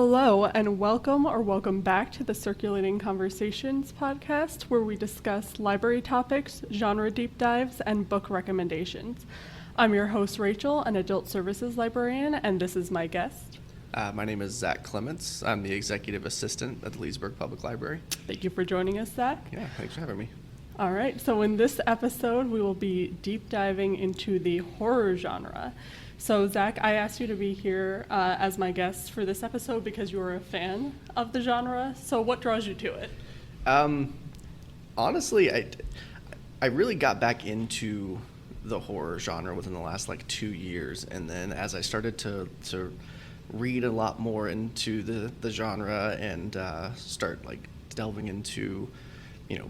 Hello, and welcome back to the Circulating Conversations Podcast, where we discuss library topics, genre deep dives, and book recommendations. I'm your host, Rachel, an Adult Services Librarian, and this is my guest. My name is Zach Clements. I'm the Executive Assistant at the Leesburg Public Library. Thank you for joining us, Zach. Yeah, thanks for having me. All right, so in this episode, we will be deep diving into the horror genre. So, Zach, I asked you to be here as my guest for this episode because you are a fan of the genre. So what draws you to it? Honestly, I really got back into the horror genre within the last 2 years. And then as I started to read a lot more into the genre and start delving into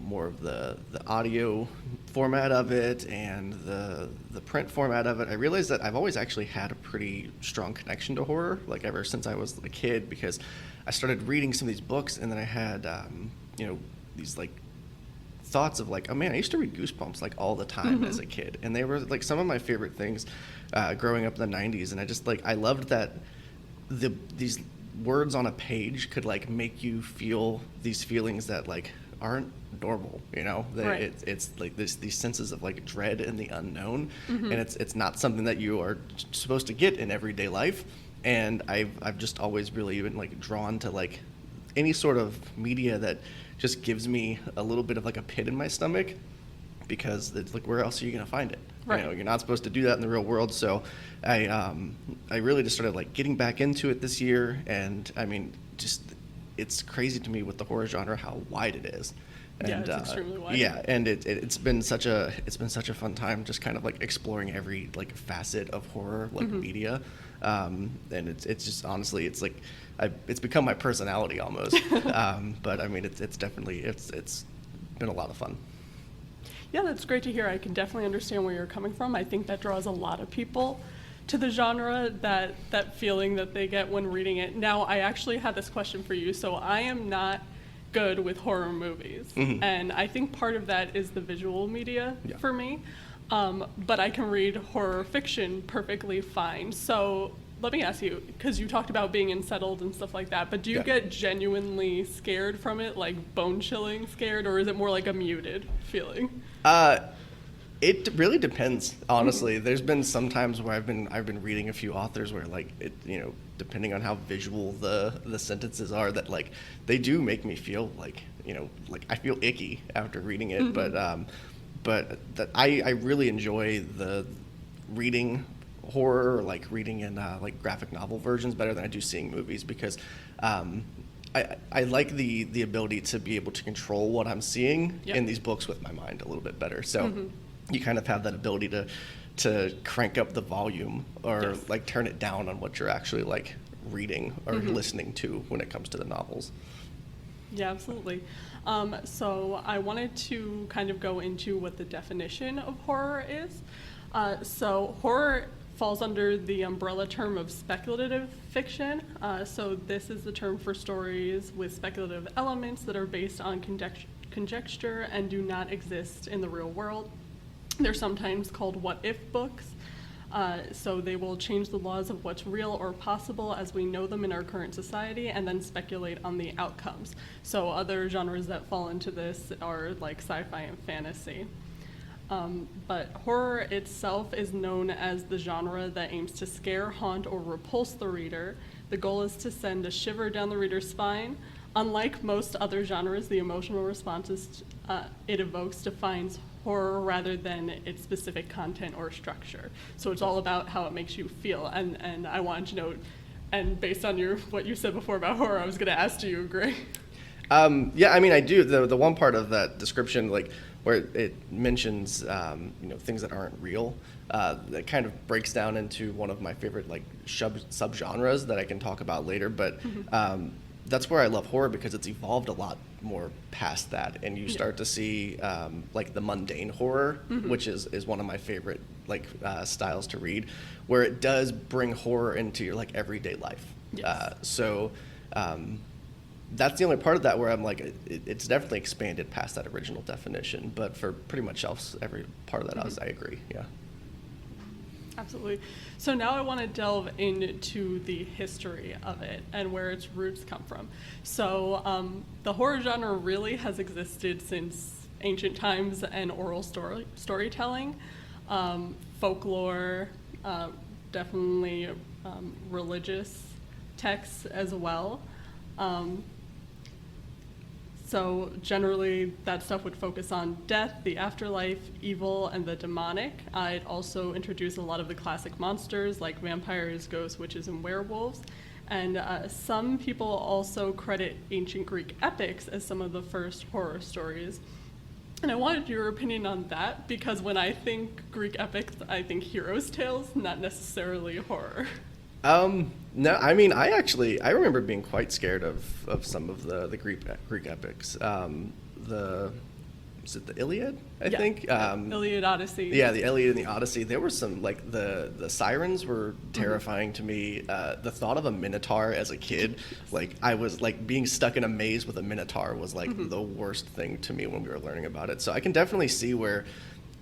more of the audio format of it and the print format of it, I realized that I've always actually had a pretty strong connection to horror, ever since I was a kid, because I started reading some of these books, and then I had, these thoughts of oh man, I used to read Goosebumps all the time as a kid, and they were some of my favorite things growing up in the 90s, and I just I loved that these words on a page could make you feel these feelings that aren't normal, Right. It's these senses of dread and the unknown, and it's not something that you are supposed to get in everyday life. And I've just always really been drawn to any sort of media that just gives me a little bit of a pit in my stomach, because it's where else are you going to find it? Right. You're not supposed to do that in the real world. So I really just started getting back into it this year, and I mean, just it's crazy to me with the horror genre how wide it is. And, yeah, it's extremely wide. Yeah, and it's been such a fun time just kind of exploring every facet of horror media, and it's just honestly it's become my personality almost. But I mean it's definitely it's been a lot of fun. Yeah, that's great to hear. I can definitely understand where you're coming from. I think that draws a lot of people to the genre, that feeling that they get when reading it. Now, I actually had this question for you. So I am not good with horror movies. And I think part of that is the visual media for me. But I can read horror fiction perfectly fine. So let me ask you, because you talked about being unsettled and stuff like that, but do you get genuinely scared from it, bone-chilling scared, or is it more a muted feeling? It really depends, honestly. There's been some times where I've been reading a few authors where it depending on how visual the sentences are, that they do make me feel I feel icky after reading it. But that I really enjoy the reading horror, reading in graphic novel versions better than I do seeing movies, because I like the ability to be able to control what I'm seeing in these books with my mind a little bit better. So you kind of have that ability to crank up the volume or turn it down on what you're actually reading or listening to when it comes to the novels. Yeah, absolutely. So I wanted to kind of go into what the definition of horror is. So horror falls under the umbrella term of speculative fiction. So this is the term for stories with speculative elements that are based on conjecture and do not exist in the real world. They're sometimes called what-if books. So they will change the laws of what's real or possible as we know them in our current society, and then speculate on the outcomes. So other genres that fall into this are sci-fi and fantasy. But horror itself is known as the genre that aims to scare, haunt, or repulse the reader. The goal is to send a shiver down the reader's spine. Unlike most other genres, the emotional responses it evokes defines horror rather than its specific content or structure. So it's all about how it makes you feel. And I wanted to know, and based on what you said before about horror, I was going to ask, do you agree? Yeah, I mean, I do. The one part of that description, where it mentions things that aren't real, that kind of breaks down into one of my favorite subgenres that I can talk about later. But that's where I love horror, because it's evolved a lot more past that, and you start to see the mundane horror, which is one of my favorite styles to read, where it does bring horror into your everyday life. So that's the only part of that where I'm it's definitely expanded past that original definition, but for pretty much else every part of that I agree. Yeah. Absolutely. So now I want to delve into the history of it and where its roots come from. So the horror genre really has existed since ancient times and oral storytelling, folklore, definitely religious texts as well. So generally, that stuff would focus on death, the afterlife, evil, and the demonic. It also introduced a lot of the classic monsters like vampires, ghosts, witches, and werewolves. And some people also credit ancient Greek epics as some of the first horror stories. And I wanted your opinion on that, because when I think Greek epics, I think heroes' tales, not necessarily horror. No, I mean, I remember being quite scared of some of the Greek epics. Was it the Iliad, I think? Iliad, Odyssey. Yeah, the Iliad and the Odyssey. There were some, like, the sirens were terrifying to me. The thought of a minotaur as a kid, like, I was, like, being stuck in a maze with a minotaur was, like, the worst thing to me when we were learning about it. So I can definitely see where,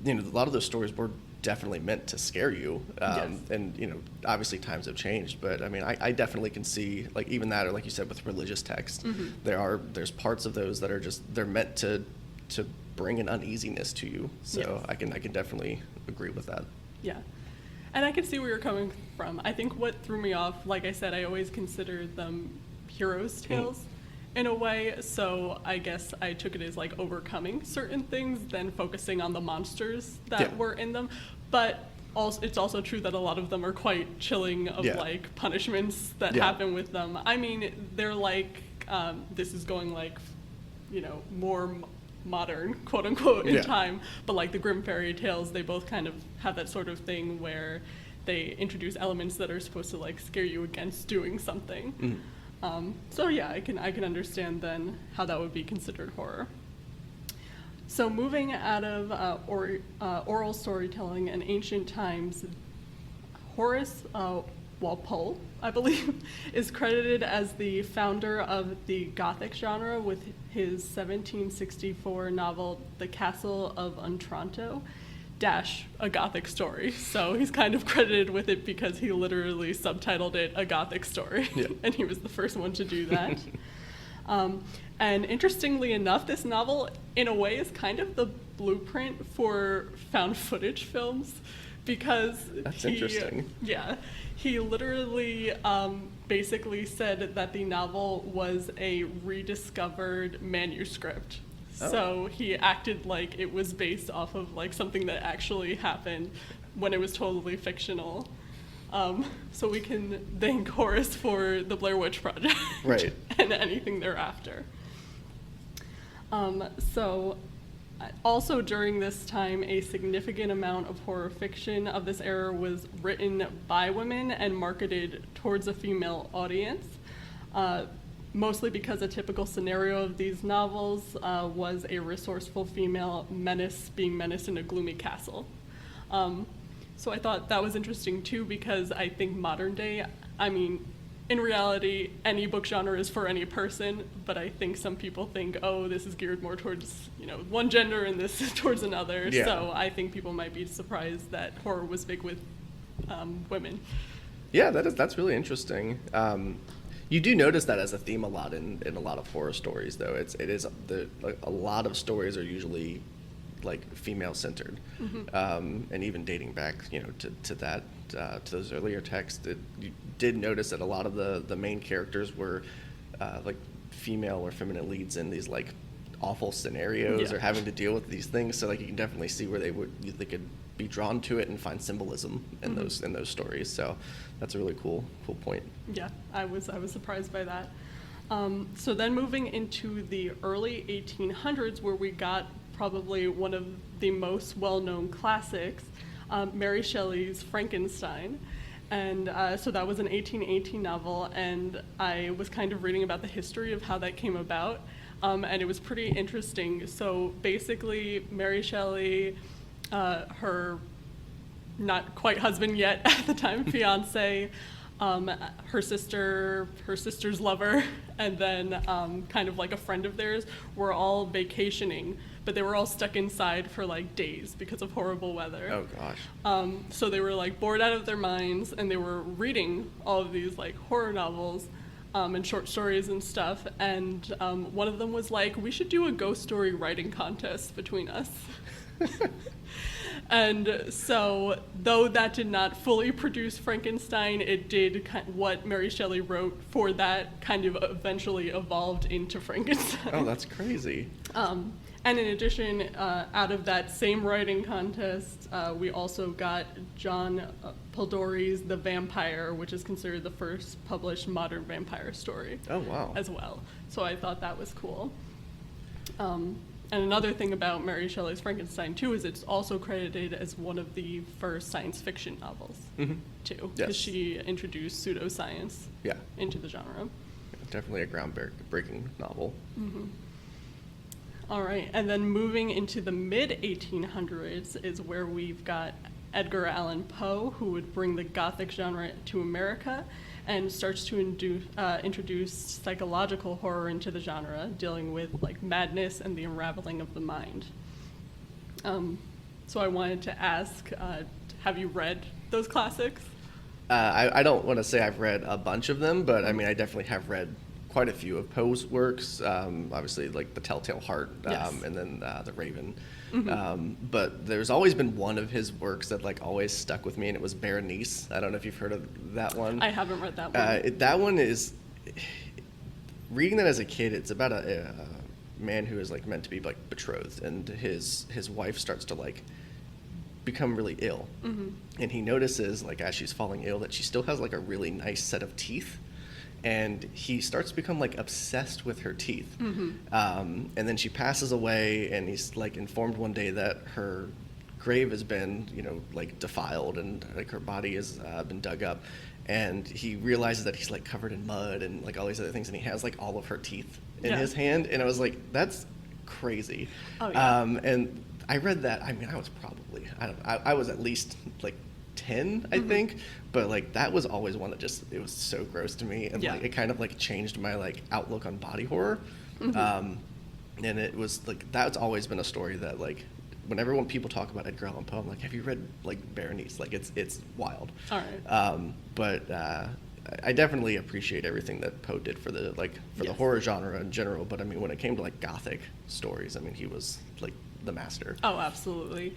a lot of those stories were definitely meant to scare you. Yes. And, obviously times have changed, but I mean, I definitely can see, like, even that, or like you said, with religious texts, there's parts of those that are just, they're meant to bring an uneasiness to you. So Yes. I can definitely agree with that. Yeah. And I can see where you're coming from. I think what threw me off, like I said, I always considered them heroes' tales in a way. So I guess I took it as like overcoming certain things, then focusing on the monsters that were in them. But also, it's also true that a lot of them are quite chilling of like punishments that happen with them. I mean, they're like, this is going like, more modern, quote unquote, in time, but like the Grimm fairy tales, they both kind of have that sort of thing where they introduce elements that are supposed to like scare you against doing something. So yeah, I can understand then how that would be considered horror. So moving out of oral storytelling in ancient times, Horace Walpole, I believe, is credited as the founder of the Gothic genre with his 1764 novel, The Castle of Otranto, a Gothic story. So he's kind of credited with it because he literally subtitled it A Gothic Story, and he was the first one to do that. And interestingly enough, this novel, in a way, is kind of the blueprint for found footage films, because That's interesting. Yeah, he literally basically said that the novel was a rediscovered manuscript. Oh. So he acted like it was based off of like something that actually happened when it was totally fictional. So we can thank Horace for the Blair Witch Project, right, and anything thereafter. So also during this time, a significant amount of horror fiction of this era was written by women and marketed towards a female audience, mostly because a typical scenario of these novels was a resourceful female being menaced in a gloomy castle. So I thought that was interesting too, because I think modern day, I mean, in reality, any book genre is for any person, but I think some people think, oh, this is geared more towards, one gender and this is towards another. Yeah. So I think people might be surprised that horror was big with women. Yeah, that's really interesting. You do notice that as a theme a lot in a lot of horror stories, though. A lot of stories are usually like female centered, and even dating back, to that. To those earlier texts, you did notice that a lot of the main characters were like female or feminine leads in these like awful scenarios or having to deal with these things. So like you can definitely see where they could be drawn to it and find symbolism in those stories. So that's a really cool point. Yeah, I was surprised by that. So then moving into the early 1800s, where we got probably one of the most well-known classics, Mary Shelley's Frankenstein. And so that was an 1818 novel, and I was kind of reading about the history of how that came about, and it was pretty interesting. So basically, Mary Shelley, her not quite husband yet at the time, fiance, her sister's lover, and then kind of like a friend of theirs, were all vacationing but they were all stuck inside for like days because of horrible weather. Oh gosh. So they were like bored out of their minds, and they were reading all of these like horror novels and short stories and stuff. And one of them was like, we should do a ghost story writing contest between us. And so, though that did not fully produce Frankenstein, it did what Mary Shelley wrote for that kind of eventually evolved into Frankenstein. Oh, that's crazy. And in addition, out of that same writing contest, we also got John Polidori's The Vampire, which is considered the first published modern vampire story. Oh, wow. As well. So I thought that was cool. And another thing about Mary Shelley's Frankenstein, too, is it's also credited as one of the first science fiction novels, too, because she introduced pseudoscience into the genre. Definitely a groundbreaking novel. All right, and then moving into the mid-1800s is where we've got Edgar Allan Poe, who would bring the Gothic genre to America and starts to introduce psychological horror into the genre, dealing with like madness and the unraveling of the mind. So I wanted to ask, have you read those classics? I don't want to say I've read a bunch of them, but I mean, I definitely have read quite a few of Poe's works, obviously like The Telltale Heart, and then The Raven. But there's always been one of his works that like always stuck with me, and it was Berenice. I don't know if you've heard of that one. I haven't read that one. That one is, reading that as a kid, it's about a man who is like meant to be like betrothed, and his wife starts to like become really ill. And he notices like as she's falling ill that she still has like a really nice set of teeth. And he starts to become like obsessed with her teeth. And then she passes away, and he's like informed one day that her grave has been, like defiled, and like her body has been dug up. And he realizes that he's like covered in mud and like all these other things, and he has like all of her teeth in his hand. And I was like, that's crazy. Oh, yeah. And I read that. I mean, I was probably, I was at least like 10, I think, but like that was always one that just, it was so gross to me, and like it kind of like changed my like outlook on body horror. And it was like, that's always been a story that like whenever people talk about Edgar Allan Poe, I'm like, have you read like Berenice? Like it's wild. All right. But I definitely appreciate everything that Poe did for the the horror genre in general, but I mean when it came to like gothic stories, I mean he was like the master. Oh, absolutely.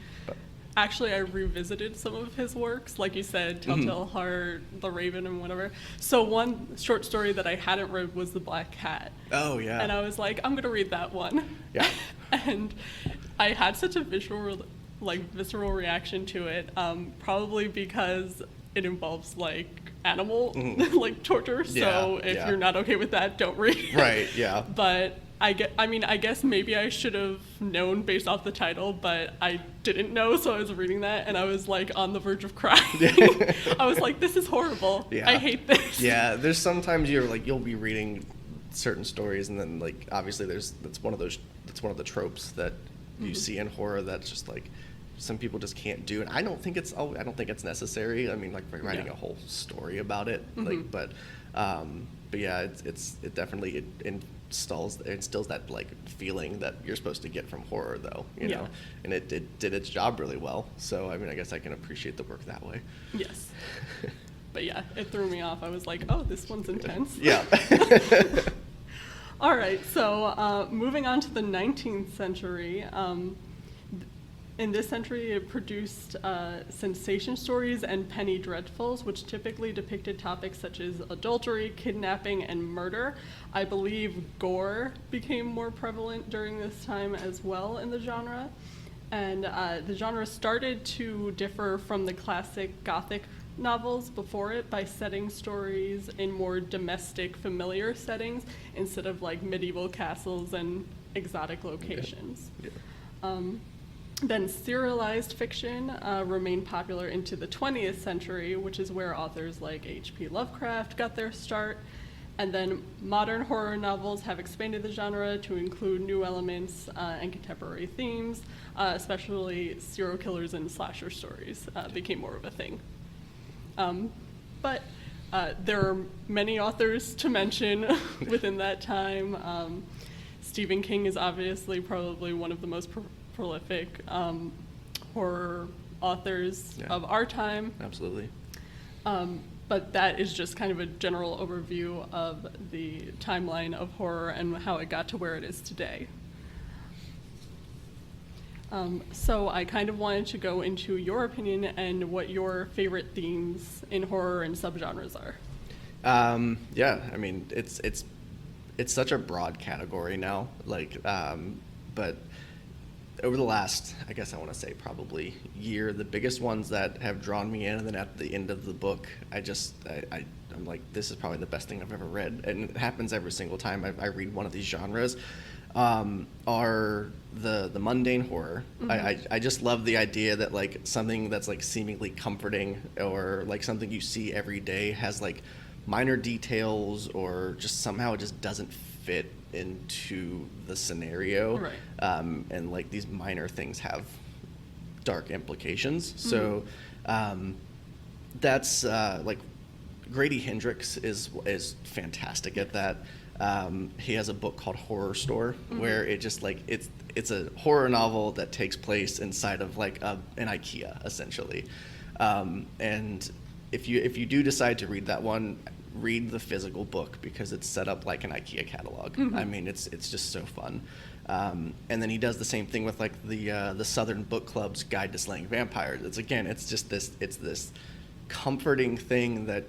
Actually, I revisited some of his works, like you said, Telltale Heart, The Raven, and whatever. So one short story that I hadn't read was The Black Cat. Oh, yeah. And I was like, I'm going to read that one. Yeah. And I had such a visceral reaction to it, probably because it involves, like, animal, like, torture. So if you're not okay with that, don't read it. Right, yeah. But I guess maybe I should have known based off the title, but I didn't know, so I was reading that, and I was, like, on the verge of crying. I was like, this is horrible. Yeah. I hate this. Yeah, there's sometimes you'll be reading certain stories, and then, like, obviously that's one of the tropes that you see in horror that's just, like, some people just can't do, and I don't think it's necessary. I mean, like, writing a whole story about it, like, but yeah, it definitely instills that like feeling that you're supposed to get from horror, though, you know, and it did its job really well. So I mean, I guess I can appreciate the work that way. Yes. But yeah, it threw me off. I was like, oh, this one's intense. Yeah. All right, so moving on to the 19th century. In this century, it produced sensation stories and penny dreadfuls, which typically depicted topics such as adultery, kidnapping, and murder. I believe gore became more prevalent during this time as well in the genre. And the genre started to differ from the classic Gothic novels before it by setting stories in more domestic, familiar settings instead of like medieval castles and exotic locations. Then serialized fiction remained popular into the 20th century, which is where authors like H.P. Lovecraft got their start. And then modern horror novels have expanded the genre to include new elements and contemporary themes, especially serial killers and slasher stories became more of a thing. But there are many authors to mention within that time. Stephen King is obviously probably one of the most prolific horror authors of our time. Absolutely. But that is just kind of a general overview of the timeline of horror and how it got to where it is today. So I kind of wanted to go into your opinion and what your favorite themes in horror and subgenres are. Yeah, I mean, it's such a broad category now, but over the last, I guess I want to say probably year, the biggest ones that have drawn me in, and then at the end of the book, I'm like, this is probably the best thing I've ever read, and it happens every single time I read one of these genres, are the mundane horror. Mm-hmm. I just love the idea that like something that's like seemingly comforting or like something you see every day has like minor details or just somehow it just doesn't fit into the scenario. Right. And like these minor things have dark implications. Mm-hmm. So that's like Grady Hendrix is fantastic at that. He has a book called Horror Store, mm-hmm. where it just like it's a horror novel that takes place inside of like an IKEA essentially. And if you do decide to read that one, read the physical book because it's set up like an IKEA catalog. Mm-hmm. I mean, it's just so fun. And then he does the same thing with like the Southern Book Club's Guide to Slaying Vampires. It's this comforting thing that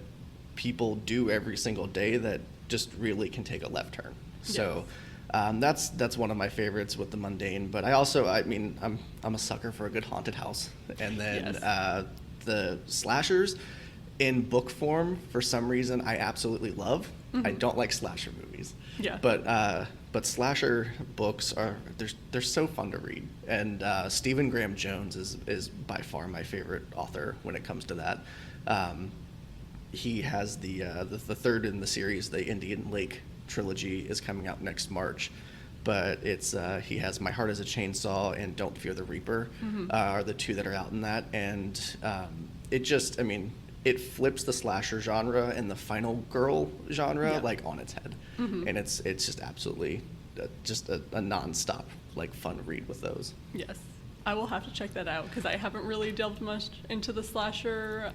people do every single day that just really can take a left turn. Yes. So that's one of my favorites with the mundane. But I'm a sucker for a good haunted house. And then yes. The slashers in book form, for some reason, I absolutely love. Mm-hmm. I don't like slasher movies. Yeah. But slasher books they're so fun to read. And Stephen Graham Jones is by far my favorite author when it comes to that. He has the third in the series, the Indian Lake trilogy, is coming out next March. But it's he has My Heart is a Chainsaw and Don't Fear the Reaper, mm-hmm. Are the two that are out in that. And it flips the slasher genre and the final girl genre like on its head. Mm-hmm. And it's just absolutely just a nonstop like fun read with those. Yes. I will have to check that out because I haven't really delved much into the slasher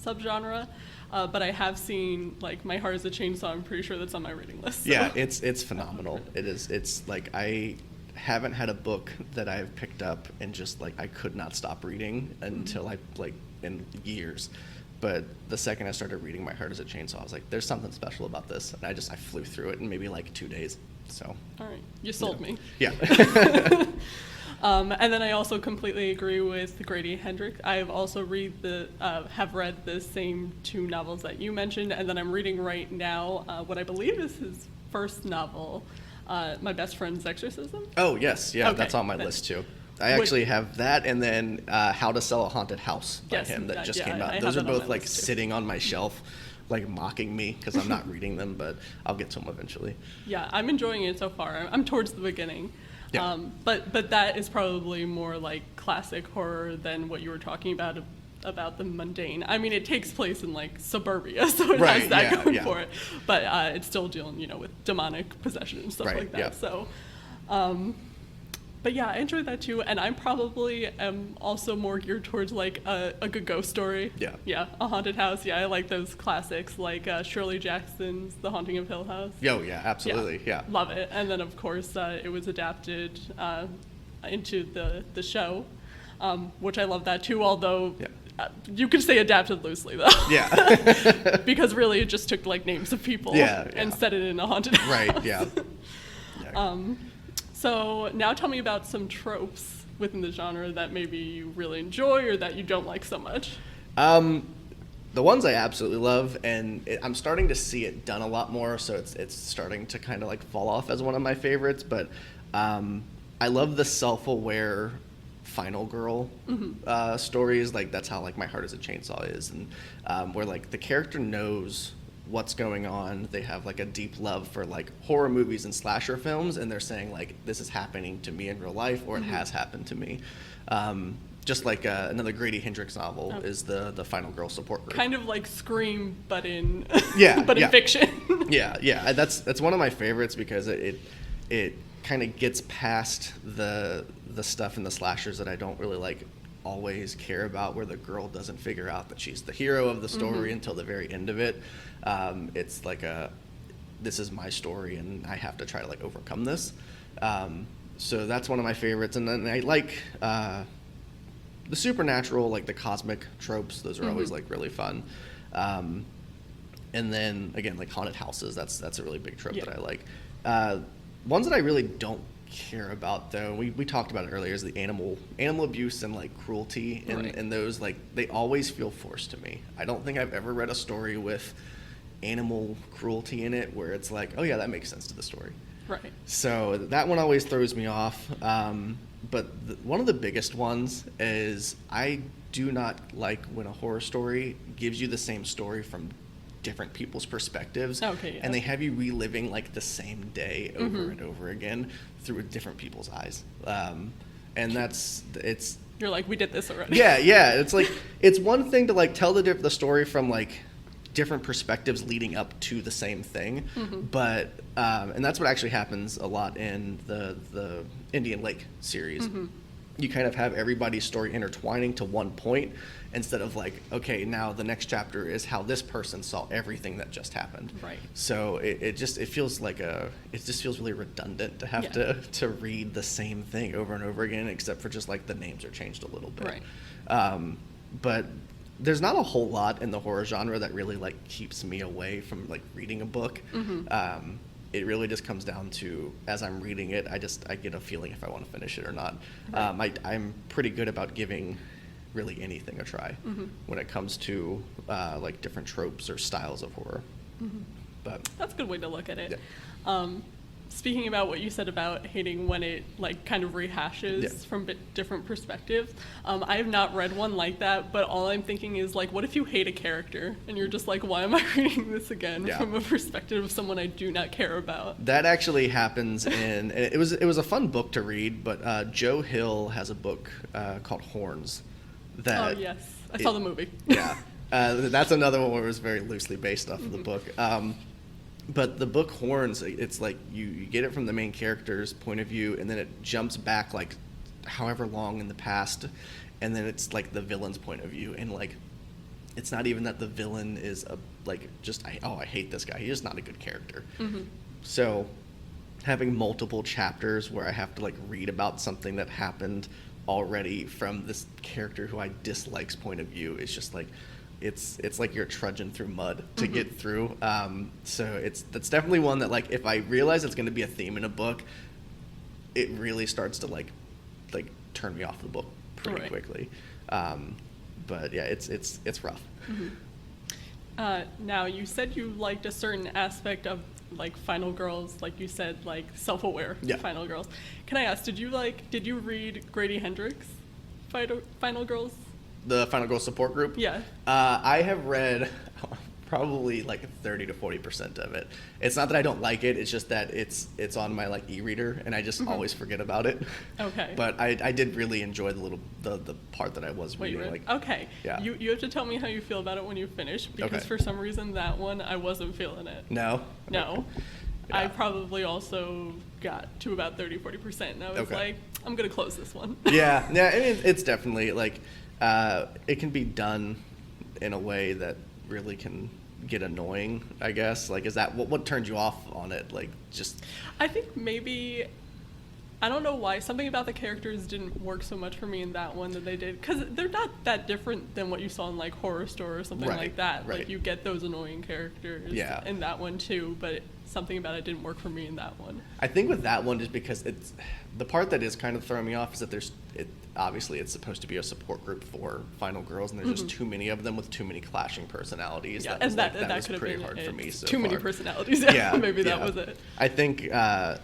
subgenre, but I have seen like My Heart is a Chainsaw. I'm pretty sure that's on my reading list. So. Yeah, it's phenomenal. It is. It's like I haven't had a book that I've picked up and just like I could not stop reading until in years. But the second I started reading My Heart is a Chainsaw, I was like, there's something special about this. And I flew through it in maybe like 2 days. So. All right. You sold me. Yeah. And then I also completely agree with Grady Hendrix. I've also have read the same two novels that you mentioned. And then I'm reading right now what I believe is his first novel, My Best Friend's Exorcism. Oh, yes. Yeah, okay. That's on my list too. I actually have that, and then How to Sell a Haunted House by him that just came out. Those are both like sitting on my shelf, like mocking me because I'm not reading them, but I'll get to them eventually. Yeah, I'm enjoying it so far. I'm towards the beginning. Yeah. But that is probably more like classic horror than what you were talking about the mundane. I mean, it takes place in like suburbia, so it has that going for it. But it's still dealing, with demonic possession and stuff like that. Yeah. So. But yeah, I enjoyed that too, and I probably am also more geared towards like a good ghost story. Yeah. Yeah, a haunted house. Yeah, I like those classics like Shirley Jackson's The Haunting of Hill House. Oh yeah, absolutely. Yeah. Love it. And then of course it was adapted into the show, which I love that too. Although you could say adapted loosely though. Yeah. Because really it just took like names of people and set it in a haunted house. Right. Yeah. So now tell me about some tropes within the genre that maybe you really enjoy or that you don't like so much. The ones I absolutely love, and I'm starting to see it done a lot more, so it's starting to kind of like fall off as one of my favorites, but I love the self-aware final girl stories. Like that's how like My Heart is a Chainsaw is, and where like the character knows what's going on. They have like a deep love for like horror movies and slasher films, and they're saying like this is happening to me in real life, or it has happened to me. Just like another Grady Hendrix novel is the Final Girl Support Group. Kind of like Scream, but in in fiction. Yeah. That's one of my favorites because it it kind of gets past the stuff in the slashers that I don't really like always care about, where the girl doesn't figure out that she's the hero of the story until the very end of it. It's like this is my story and I have to try to like overcome this. So that's one of my favorites. And then I like the supernatural, like the cosmic tropes. Those are always like really fun. And then again, like haunted houses, that's a really big trope that I like. Ones that I really don't care about, though, we talked about it earlier, is the animal abuse and like cruelty, and those, like, they always feel forced to me. I don't think I've ever read a story with animal cruelty in it where it's like, oh yeah, that makes sense to the story. Right. So that one always throws me off. But one of the biggest ones is I do not like when a horror story gives you the same story from different people's perspectives, and they have you reliving like the same day over and over again through different people's eyes. And you're like, we did this already. Yeah. It's like, it's one thing to like tell the story from like different perspectives leading up to the same thing, but and that's what actually happens a lot in the Indian Lake series. You kind of have everybody's story intertwining to one point, instead of like, okay, now the next chapter is how this person saw everything that just happened. Right. So it feels like it just feels really redundant to have to read the same thing over and over again, except for just like the names are changed a little bit. Right. But there's not a whole lot in the horror genre that really like keeps me away from like reading a book. It really just comes down to, as I'm reading it, I get a feeling if I want to finish it or not. Right. I'm pretty good about giving really anything a try when it comes to like different tropes or styles of horror. But that's a good way to look at it. Yeah. Speaking about what you said about hating when it like kind of rehashes from different perspectives, I have not read one like that, but all I'm thinking is like, what if you hate a character and you're just like, why am I reading this again from a perspective of someone I do not care about? That actually happens it was a fun book to read, but Joe Hill has a book called Horns. Oh yes, I saw the movie. Yeah, that's another one where it was very loosely based off of the book. But the book Horns, it's like you get it from the main character's point of view, and then it jumps back like however long in the past, and then it's like the villain's point of view, and like it's not even that the villain is I hate this guy. He's just not a good character. So having multiple chapters where I have to like read about something that happened already from this character who I dislike's point of view is just like, it's like you're trudging through mud to get through. So that's definitely one that like, if I realize it's going to be a theme in a book, it really starts to like turn me off the book pretty quickly. But yeah, it's rough. Now you said you liked a certain aspect of like Final Girls, like you said, like self-aware Final Girls. Can I ask, did you read Grady Hendrix' Final Girls? The Final Girls support group? Yeah. I have read probably like 30 to 40% of it. It's not that I don't like it, it's just that it's on my like e-reader and I just always forget about it. Okay. But I did really enjoy the part that I was reading. Like, okay. Yeah. You have to tell me how you feel about it when you finish, because for some reason that one I wasn't feeling it. No? No. Yeah. I probably also got to about 30-40% and I was like, I'm gonna close this one. Yeah. I mean, it's definitely like it can be done in a way that really can get annoying, I guess. Like, is that what turned you off on it? Like, just I think maybe, I don't know why, something about the characters didn't work so much for me in that one that they did, because they're not that different than what you saw in like Horror Store or something like that. Like, you get those annoying characters in that one too, but something about it didn't work for me in that one. I think with that one, just because it's the part that is kind of throwing me off is that obviously it's supposed to be a support group for Final Girls, and there's just too many of them with too many clashing personalities. Yeah, that was could pretty hard for me. So too many personalities. Maybe that was it. I think, I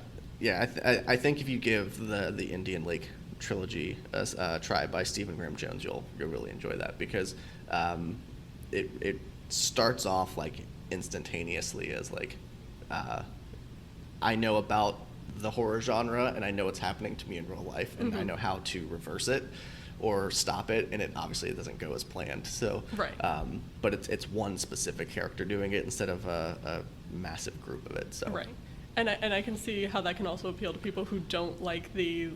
think if you give the Indian Lake trilogy a try by Stephen Graham Jones, you'll really enjoy that, because it starts off like instantaneously as like I know about the horror genre and I know what's happening to me in real life, and I know how to reverse it or stop it, and it obviously doesn't go as planned. So but it's one specific character doing it instead of a massive group of it. So And I can see how that can also appeal to people who don't like the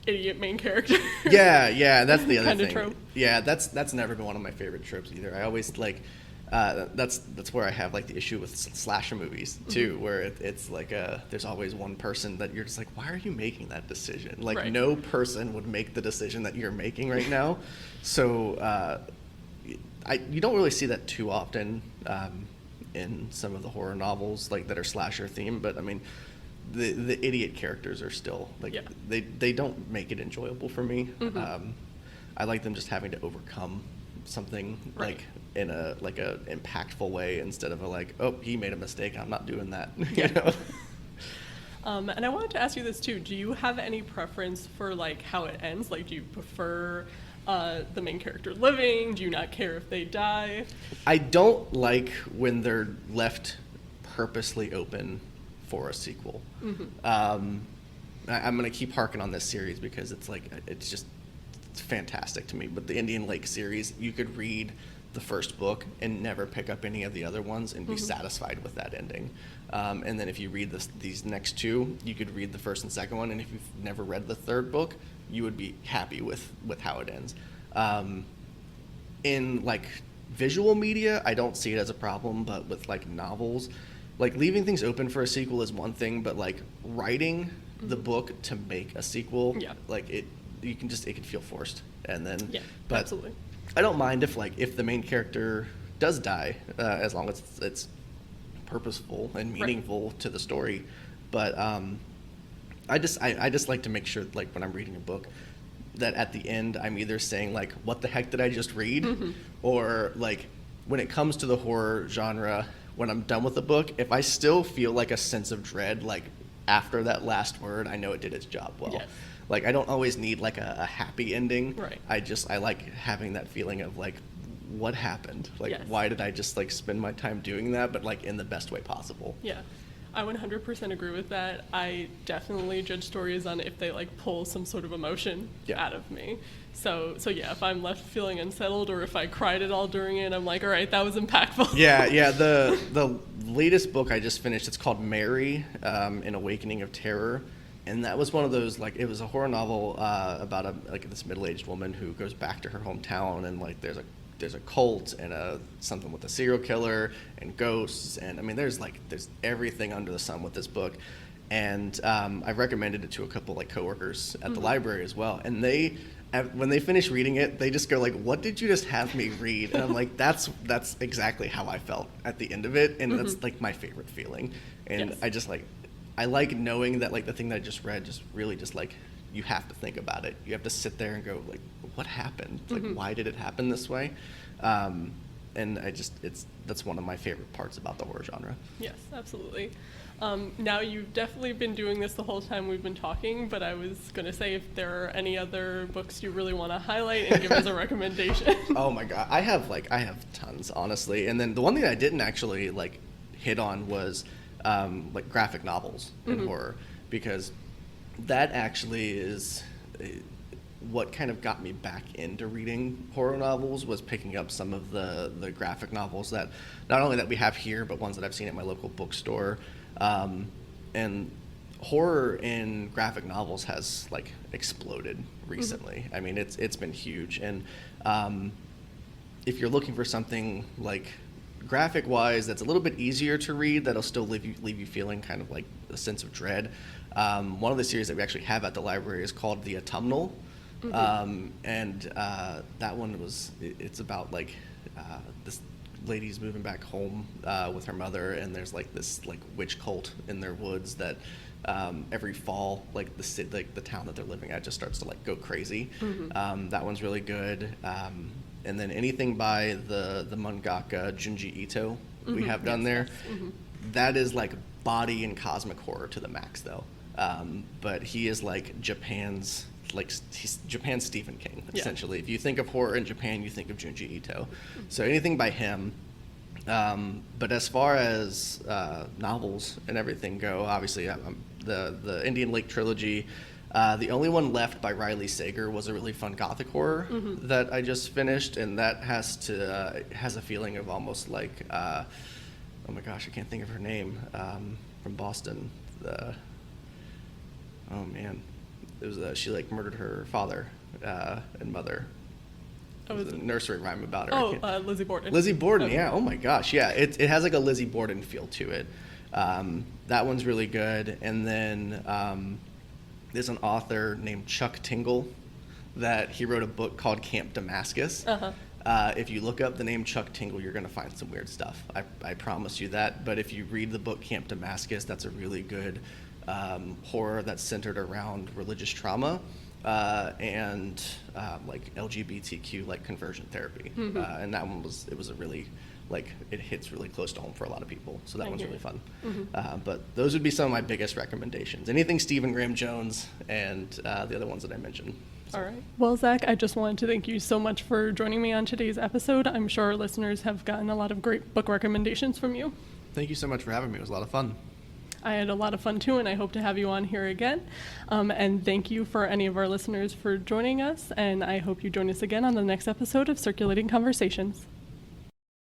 idiot main character. Yeah, that's the other kind thing. of trope. Yeah, that's never been one of my favorite tropes either. I always like that's where I have like the issue with slasher movies too, where it's like there's always one person that you're just like, why are you making that decision? Like Right. no person would make the decision that you're making right now. So you don't really see that too often in some of the horror novels like that are slasher themed, but I mean the idiot characters are still like they don't make it enjoyable for me. I like them just having to overcome something Right. like in a impactful way instead of a like, oh, he made a mistake, I'm not doing that. Yeah. You know? And I wanted to ask you this too. Do you have any preference for like how it ends? Like, do you prefer the main character living? Do you not care if they die? I don't like when they're left purposely open for a sequel. I'm going to keep harking on this series because it's just fantastic to me. But the Indian Lake series, you could read the first book and never pick up any of the other ones and be satisfied with that ending. And then if you read these next two, you could read the first and second one, and if you've never read the third book, you would be happy with how it ends. In like visual media, I don't see it as a problem, but with like novels, like leaving things open for a sequel is one thing, but like writing the book to make a sequel, like it can feel forced. And then but absolutely. I don't mind if the main character does die, as long as it's purposeful and meaningful to the story. But I just like to make sure, like when I'm reading a book, that at the end I'm either saying like, what the heck did I just read? Or like when it comes to the horror genre, when I'm done with the book, if I still feel like a sense of dread, like after that last word, I know it did its job well. Yes. Like I don't always need like a happy ending. Right. I like having that feeling of like, what happened? Like, why did I just like spend my time doing that, but like in the best way possible? Yeah. I 100% agree with that. I definitely judge stories on if they like pull some sort of emotion out of me. So yeah, if I'm left feeling unsettled or if I cried at all during it, I'm like, all right, that was impactful. Yeah. The latest book I just finished, it's called Mary, An Awakening of Terror. And that was one of those, like, it was a horror novel about this middle-aged woman who goes back to her hometown, and like there's a cult and something with a serial killer and ghosts, and I mean there's everything under the sun with this book. And I've recommended it to a couple like coworkers at the library as well, and when they finish reading it, they just go like, what did you just have me read? And I'm like, that's exactly how I felt at the end of it, and that's like my favorite feeling. And I like knowing that like the thing that I just read just really just like, you have to think about it. You have to sit there and go like, what happened? Like, why did it happen this way? And that's one of my favorite parts about the horror genre. Yes, absolutely. Now you've definitely been doing this the whole time we've been talking, but I was going to say if there are any other books you really want to highlight and give as a recommendation. Oh my God. I have tons, honestly. And then the one thing I didn't actually like hit on was like graphic novels in horror, because that actually is what kind of got me back into reading horror novels, was picking up some of the graphic novels that not only that we have here, but ones that I've seen at my local bookstore. And horror in graphic novels has like exploded recently. I mean, it's been huge. And if you're looking for something like graphic wise that's a little bit easier to read, that'll still leave you feeling kind of like a sense of dread, one of the series that we actually have at the library is called The Autumnal. And that one it's about like this lady's moving back home with her mother, and there's like this like witch cult in their woods that every fall like the town that they're living at just starts to like go crazy. That one's really good. And then anything by the mangaka Junji Ito we have done there. That is like body and cosmic horror to the max though. But he is like Japan's Stephen King, essentially. If you think of horror in Japan, you think of Junji Ito. So anything by him. But as far as novels and everything go, obviously the Indian Lake trilogy. The only one left by Riley Sager was a really fun gothic horror that I just finished, and that has a feeling of almost like, oh my gosh, I can't think of her name. from Boston. Oh man, it was she like murdered her father and mother. It was a nursery rhyme about her. Oh, Lizzie Borden. Lizzie Borden, Okay. yeah. Oh my gosh, yeah. It has like a Lizzie Borden feel to it. That one's really good. And then there's an author named Chuck Tingle that he wrote a book called Camp Damascus. If you look up the name Chuck Tingle, you're going to find some weird stuff. I promise you that. But if you read the book Camp Damascus, that's a really good horror that's centered around religious trauma and like LGBTQ like conversion therapy. And that one was a really like it hits really close to home for a lot of people. So that one's really fun. But those would be some of my biggest recommendations. Anything Stephen Graham Jones and the other ones that I mentioned. All right. Well, Zach, I just wanted to thank you so much for joining me on today's episode. I'm sure our listeners have gotten a lot of great book recommendations from you. Thank you so much for having me. It was a lot of fun. I had a lot of fun too, and I hope to have you on here again. And thank you for any of our listeners for joining us, and I hope you join us again on the next episode of Circulating Conversations.